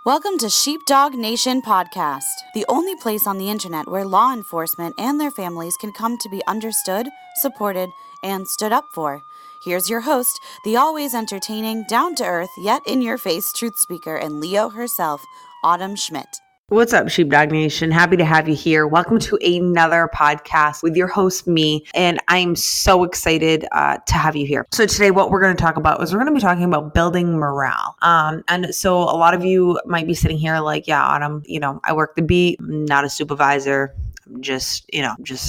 Welcome to Sheepdog Nation Podcast, the only place on the internet where law enforcement and their families can come to be understood, supported, and stood up for. Here's your host, the always entertaining, down-to-earth, yet in-your-face truth speaker and Leo herself, Autumn Schmidt. What's up, Sheepdog Nation? Happy to have you here. Welcome to another podcast with your host, me, and I'm so excited to have you here. So today what we're going to talk about is we're going to be talking about building morale. And so a lot of you might be sitting here like, yeah, Autumn, I work the beat, I'm not a supervisor. I'm just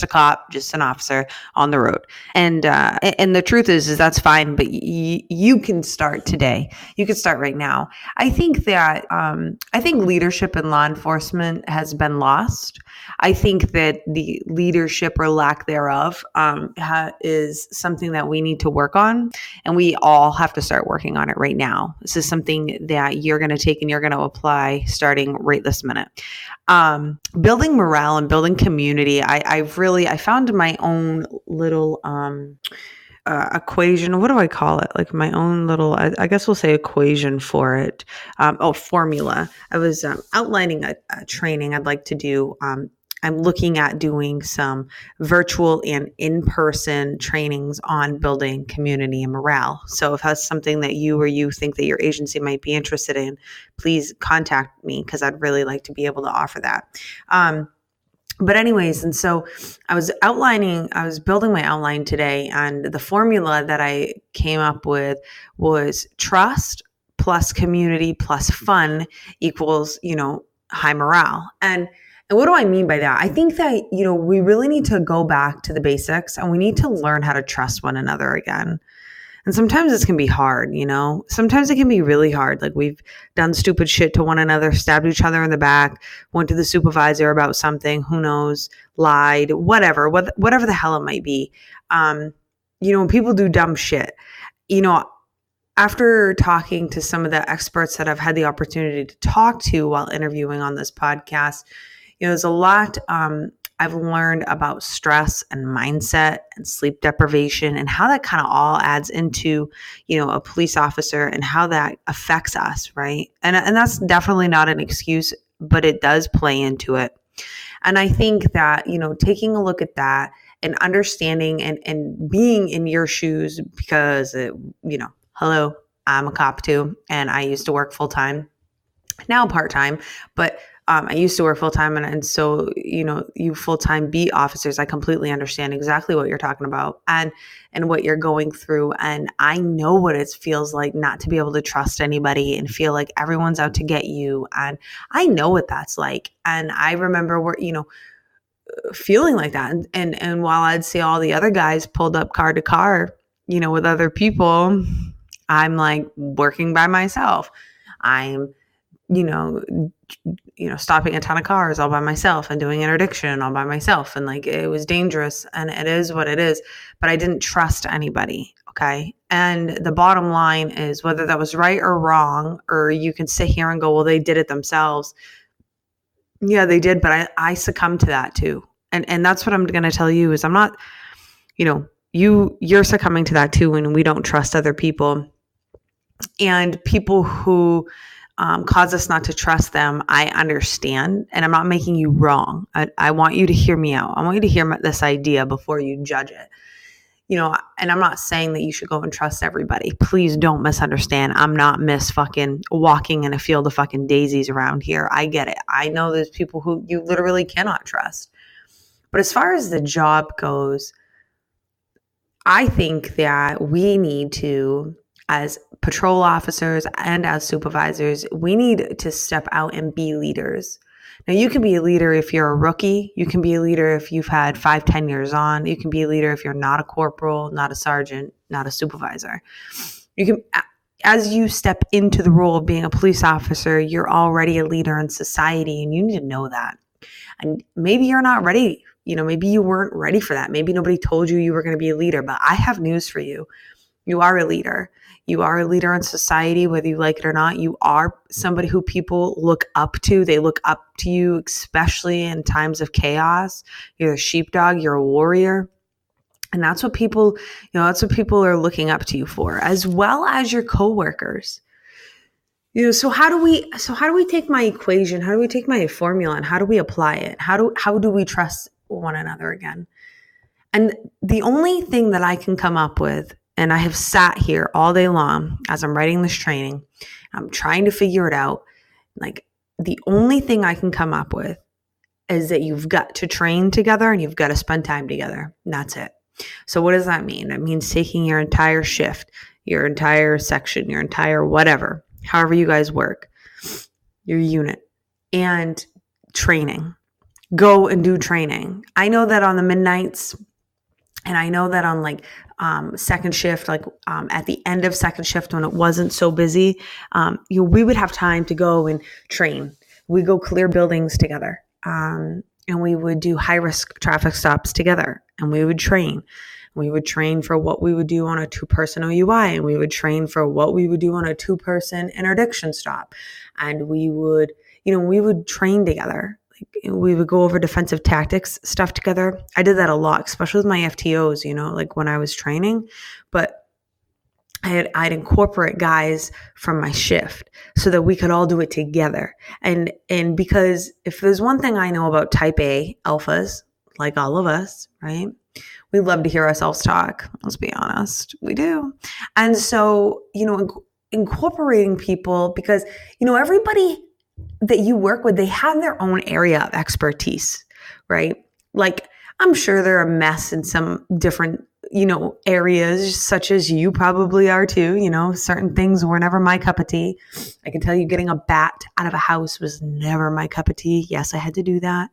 a cop, just an officer on the road. And the truth is that's fine, but you can start today. You can start right now. I think that leadership in law enforcement has been lost. I think that the leadership or lack thereof is something that we need to work on, and we all have to start working on it right now. This is something that you're going to take and you're going to apply starting right this minute. Building morale and building community. I found my own little equation. What do I call it? Like my own little, I guess we'll say equation for it. Formula. I was outlining a training I'd like to do. I'm looking at doing some virtual and in-person trainings on building community and morale. So if that's something that you think that your agency might be interested in, please contact me because I'd really like to be able to offer that. But anyways, and so I was building my outline today, and the formula that I came up with was trust plus community plus fun equals, high morale. And what do I mean by that? I think that, we really need to go back to the basics and we need to learn how to trust one another again. And sometimes this can be hard, Sometimes it can be really hard. Like we've done stupid shit to one another, stabbed each other in the back, went to the supervisor about something, who knows, lied, whatever the hell it might be. When people do dumb shit, after talking to some of the experts that I've had the opportunity to talk to while interviewing on this podcast, there's a lot I've learned about stress and mindset and sleep deprivation and how that kind of all adds into, a police officer and how that affects us, right? And that's definitely not an excuse, but it does play into it. And I think that, taking a look at that and understanding and being in your shoes because, hello, I'm a cop too, and I used to work full-time, now part-time, but I used to work full-time. And so, you full-time beat officers, I completely understand exactly what you're talking about and what you're going through. And I know what it feels like not to be able to trust anybody and feel like everyone's out to get you. And I know what that's like. And I remember feeling like that. And while I'd see all the other guys pulled up car to car, with other people, I'm like working by myself. I'm, stopping a ton of cars all by myself and doing interdiction all by myself. And like, it was dangerous and it is what it is, but I didn't trust anybody. Okay. And the bottom line is whether that was right or wrong, or you can sit here and go, well, they did it themselves. Yeah, they did. But I succumbed to that too. And that's what I'm going to tell you is I'm not, you're succumbing to that too when we don't trust other people. And people who cause us not to trust them, I understand, and I'm not making you wrong. I want you to hear me out. I want you to hear this idea before you judge it. And I'm not saying that you should go and trust everybody. Please don't misunderstand. I'm not miss fucking walking in a field of fucking daisies around here. I get it. I know there's people who you literally cannot trust. But as far as the job goes, I think that we need to, as patrol officers and as supervisors, we need to step out and be leaders. Now, you can be a leader if you're a rookie. You can be a leader if you've had 5-10 years on. You can be a leader if you're not a corporal, not a sergeant, not a supervisor. You can, as you step into the role of being a police officer, you're already a leader in society, and you need to know that. And maybe you're not ready. Maybe you weren't ready for that. Maybe nobody told you were going to be a leader, but I have news for you. You are a leader. You are a leader in society, whether you like it or not. You are somebody who people look up to. They look up to you, especially in times of chaos. You're a sheepdog. You're a warrior. And that's what people, are looking up to you for, as well as your coworkers. So how do we take my equation? How do we take my formula and how do we apply it? How do we trust one another again? And the only thing that I can come up with, and I have sat here all day long as I'm writing this training, I'm trying to figure it out. Like, the only thing I can come up with is that you've got to train together and you've got to spend time together. And that's it. So what does that mean? That means taking your entire shift, your entire section, your entire whatever, however you guys work, your unit, and training. Go and do training. I know that on the midnights, and I know that on second shift, at the end of second shift when it wasn't so busy, we would have time to go and train. We go clear buildings together, and we would do high risk traffic stops together, and we would train. We would train for what we would do on a 2-person OUI, and we would train for what we would do on a 2-person interdiction stop, and we would train together. We would go over defensive tactics stuff together. I did that a lot, especially with my FTOs, when I was training. But I'd incorporate guys from my shift so that we could all do it together. And because if there's one thing I know about type A alphas, like all of us, right? We love to hear ourselves talk. Let's be honest. We do. And so, incorporating people, because, everybody that you work with, they have their own area of expertise, right? Like, I'm sure they're a mess in some different, areas, such as you probably are too. Certain things were never my cup of tea. I can tell you getting a bat out of a house was never my cup of tea. Yes, I had to do that.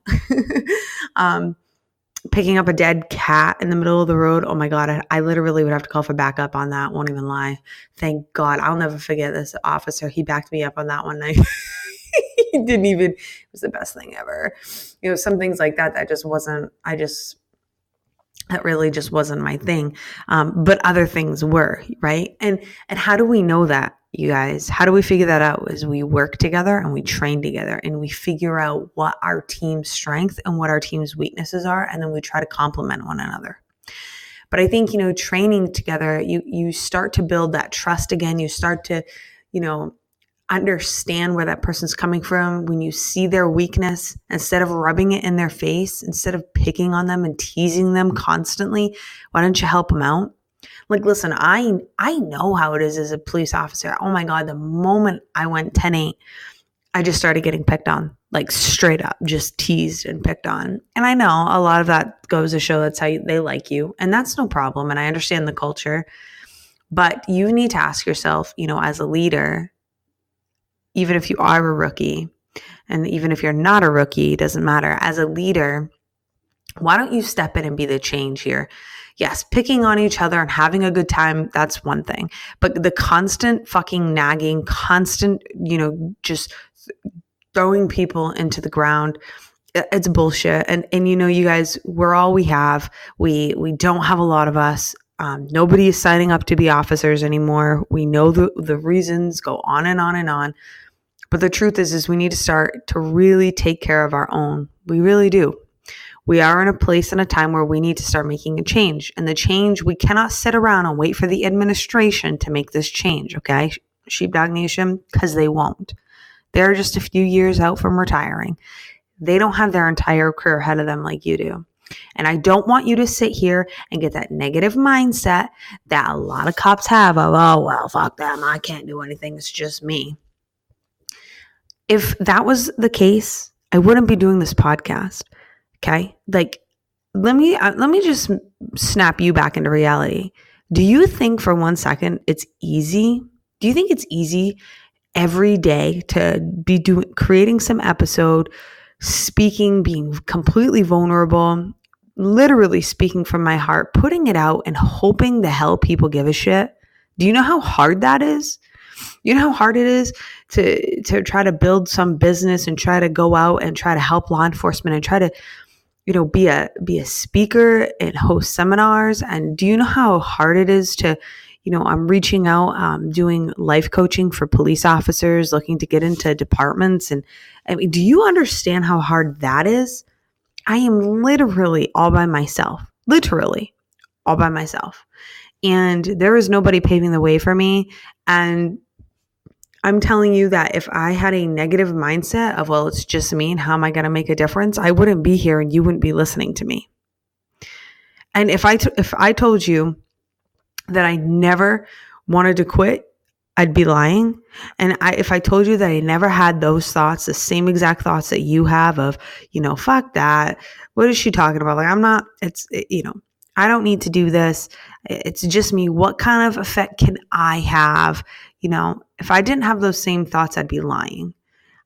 Picking up a dead cat in the middle of the road. Oh my God. I literally would have to call for backup on that. Won't even lie. Thank God. I'll never forget this officer. He backed me up on that one night. It was the best thing ever. Some things like that that really just wasn't my thing. But other things were, right? And how do we know that, you guys? How do we figure that out? Is we work together and we train together and we figure out what our team's strength and what our team's weaknesses are. And then we try to complement one another. But I think, training together, you start to build that trust again. You start to, understand where that person's coming from. When you see their weakness, instead of rubbing it in their face, instead of picking on them and teasing them constantly, why don't you help them out? Like, listen, I know how it is as a police officer. Oh my God, the moment I went 10-8, I just started getting picked on, like straight up, just teased and picked on. And I know a lot of that goes to show that's how they like you. And that's no problem. And I understand the culture. But you need to ask yourself, as a leader, even if you are a rookie, and even if you're not a rookie, it doesn't matter. As a leader, why don't you step in and be the change here? Yes, picking on each other and having a good time, that's one thing. But the constant fucking nagging, constant, just throwing people into the ground, it's bullshit. And you guys, we're all we have. We don't have a lot of us. Nobody is signing up to be officers anymore. We know the reasons go on and on and on. But the truth is we need to start to really take care of our own. We really do. We are in a place and a time where we need to start making a change. And the change, we cannot sit around and wait for the administration to make this change, okay? Sheepdog Nation, because they won't. They're just a few years out from retiring. They don't have their entire career ahead of them like you do. And I don't want you to sit here and get that negative mindset that a lot of cops have of, oh, well, fuck them. I can't do anything. It's just me. If that was the case, I wouldn't be doing this podcast. Okay? Like, let me just snap you back into reality. Do you think for 1 second it's easy? Do you think it's easy every day to be creating some episode, speaking, being completely vulnerable, literally speaking from my heart, putting it out and hoping the hell people give a shit? Do you know how hard that is? You know how hard it is to try to build some business and try to go out and try to help law enforcement and try to, be a speaker and host seminars. And do you know how hard it is to, I'm reaching out, doing life coaching for police officers looking to get into departments. And I mean, do you understand how hard that is? I am literally all by myself, and there is nobody paving the way for me. And I'm telling you that if I had a negative mindset of, well, it's just me and how am I going to make a difference, I wouldn't be here and you wouldn't be listening to me. And if I told you that I never wanted to quit, I'd be lying. And if I told you that I never had those thoughts, the same exact thoughts that you have of, fuck that. What is she talking about? Like, I don't need to do this. It's just me. What kind of effect can I have? If I didn't have those same thoughts, I'd be lying.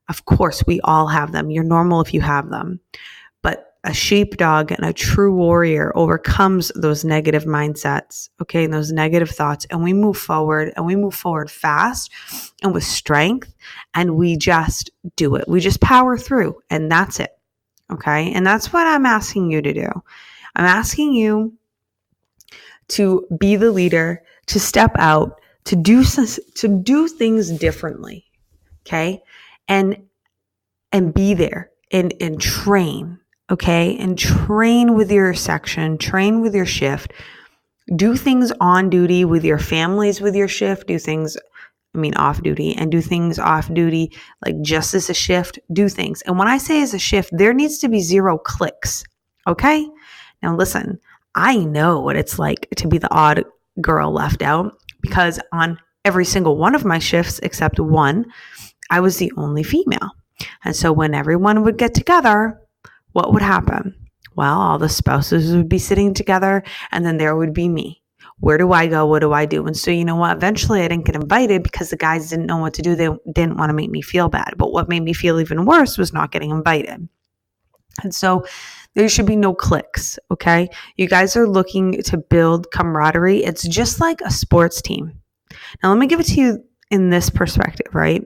Of course, we all have them. You're normal if you have them. But a sheepdog and a true warrior overcomes those negative mindsets, okay, and those negative thoughts. And we move forward fast and with strength. And we just do it. We just power through and that's it. Okay. And that's what I'm asking you to do. I'm asking you to be the leader, to step out, to do things differently. Okay. And be there and train. Okay. And train with your section, train with your shift, do things on duty with your families, with your shift, off duty, and do things off duty, like just as a shift, do things. And when I say as a shift, there needs to be 0 clicks. Okay. Now listen, I know what it's like to be the odd girl left out because on every single one of my shifts, except one, I was the only female. And so when everyone would get together, what would happen? Well, all the spouses would be sitting together and then there would be me. Where do I go? What do I do? And so, you know what? Eventually I didn't get invited because the guys didn't know what to do. They didn't want to make me feel bad. But what made me feel even worse was not getting invited. And so there should be no clicks, okay? You guys are looking to build camaraderie. It's just like a sports team. Now, let me give it to you in this perspective, right?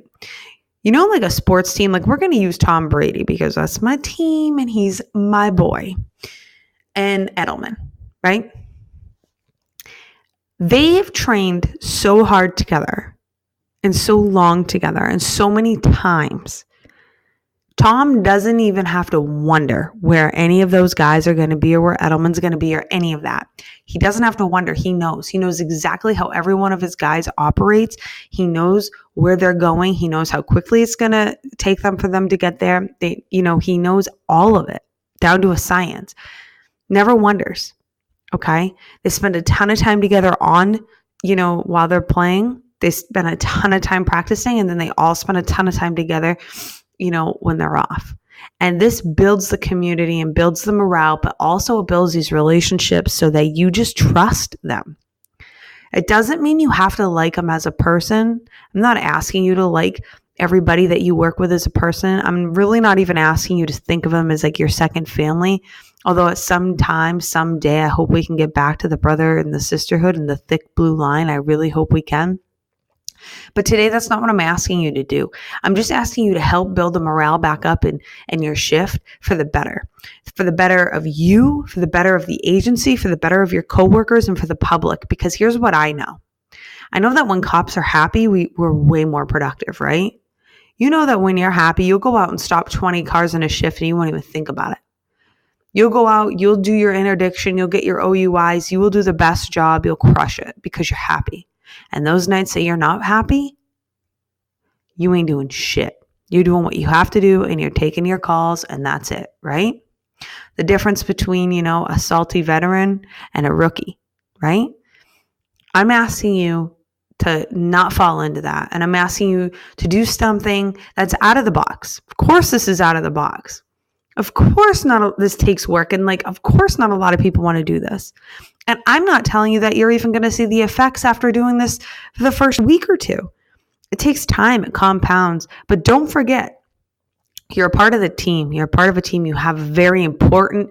Like a sports team, like we're going to use Tom Brady because that's my team and he's my boy. And Edelman, right? They've trained so hard together and so long together and so many times. Tom doesn't even have to wonder where any of those guys are going to be or where Edelman's going to be or any of that. He doesn't have to wonder. He knows. He knows exactly how every one of his guys operates. He knows where they're going. He knows how quickly it's going to take them for them to get there. He knows all of it down to a science. Never wonders. Okay. They spend a ton of time together on, while they're playing. They spend a ton of time practicing and then they all spend a ton of time together when they're off. And this builds the community and builds the morale, but also builds these relationships so that you just trust them. It doesn't mean you have to like them as a person. I'm not asking you to like everybody that you work with as a person. I'm really not even asking you to think of them as like your second family. Although at some time, someday, I hope we can get back to the brother and the sisterhood and the thick blue line. I really hope we can. But today, that's not what I'm asking you to do. I'm just asking you to help build the morale back up in your shift for the better of you, for the better of the agency, for the better of your coworkers, and for the public. Because here's what I know. I know that when cops are happy, we're way more productive, right? You know that when you're happy, you'll go out and stop 20 cars in a shift and you won't even think about it. You'll go out, you'll do your interdiction, you'll get your OUIs, you will do the best job, you'll crush it because you're happy. And those nights that you're not happy, you ain't doing shit. You're doing what you have to do and you're taking your calls and that's it, right? The difference between, a salty veteran and a rookie, right? I'm asking you to not fall into that. And I'm asking you to do something that's out of the box. Of course, this is out of the box. Of course, this takes work. And of course, not a lot of people want to do this. And I'm not telling you that you're even going to see the effects after doing this for the first week or two. It takes time. It compounds. But don't forget, you're a part of the team. You're a part of a team. You have a very important,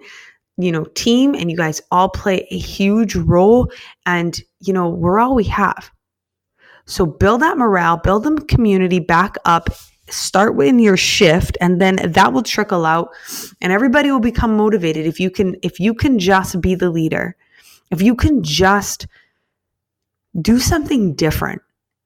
team, and you guys all play a huge role. And, we're all we have. So build that morale, build the community back up. Start in your shift, and then that will trickle out, and everybody will become motivated. If you can just be the leader, if you can just do something different,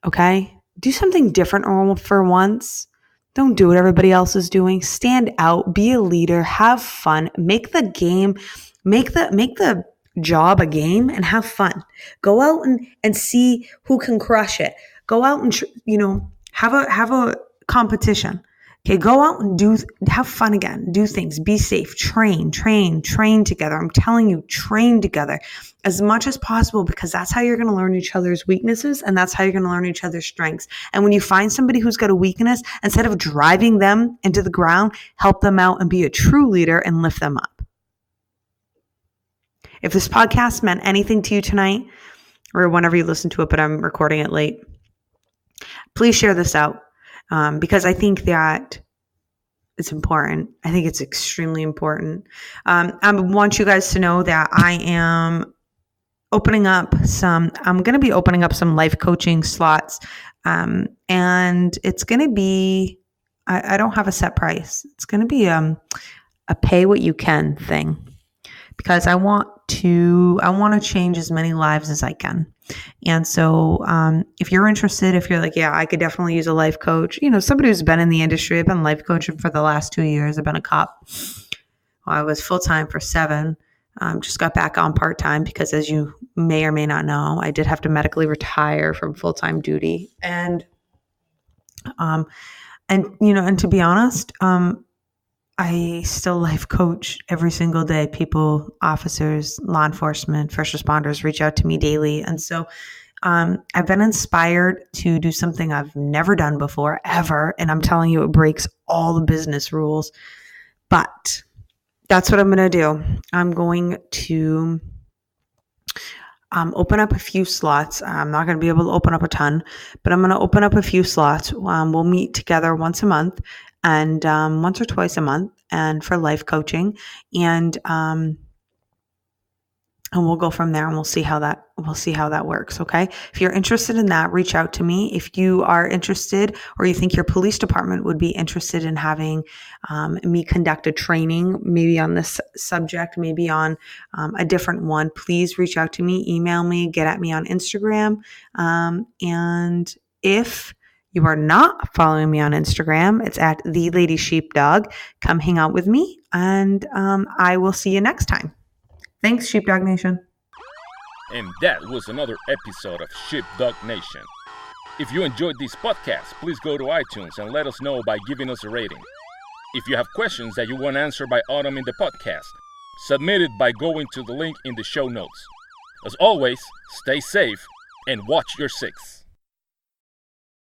okay? Do something different for once. Don't do what everybody else is doing. Stand out, be a leader, have fun, make the job a game and have fun. Go out and see who can crush it. Go out and, Have a competition. Okay, go out and have fun again. Do things. Be safe. Train together. I'm telling you, train together as much as possible, because that's how you're going to learn each other's weaknesses, and that's how you're going to learn each other's strengths. And when you find somebody who's got a weakness, instead of driving them into the ground, help them out and be a true leader and lift them up. If this podcast meant anything to you tonight, or whenever you listen to it, but I'm recording it late, please share this out. Because I think that it's important. I think it's extremely important. I want you guys to know that I'm going to be opening up some life coaching slots. And it's going to be, I don't have a set price. It's going to be a pay what you can thing, because I want to change as many lives as I can. And so if you're interested, if you're like, yeah, I could definitely use a life coach, somebody who's been in the industry. I've been life coaching for the last 2 years. I've been a cop. Well, I was full-time for 7. Just got back on part-time because, as you may or may not know, I did have to medically retire from full-time duty. And to be honest, I still life coach every single day. People, officers, law enforcement, first responders reach out to me daily. And so I've been inspired to do something I've never done before, ever. And I'm telling you, it breaks all the business rules. But that's what I'm going to do. I'm going to open up a few slots. I'm not going to be able to open up a ton, but I'm going to open up a few slots. We'll meet together once a month, and once or twice a month, and for life coaching, and we'll go from there, and we'll see how that works. Okay. If you're interested in that, reach out to me. If you are interested, or you think your police department would be interested in having me conduct a training, maybe on this subject, maybe on a different one, please reach out to me, email me, get at me on Instagram. And if you are not following me on Instagram, it's at The Lady Sheepdog. Come hang out with me, and I will see you next time. Thanks, Sheepdog Nation. And that was another episode of Sheepdog Nation. If you enjoyed this podcast, please go to iTunes and let us know by giving us a rating. If you have questions that you want answered by Autumn in the podcast, submit it by going to the link in the show notes. As always, stay safe and watch your 6.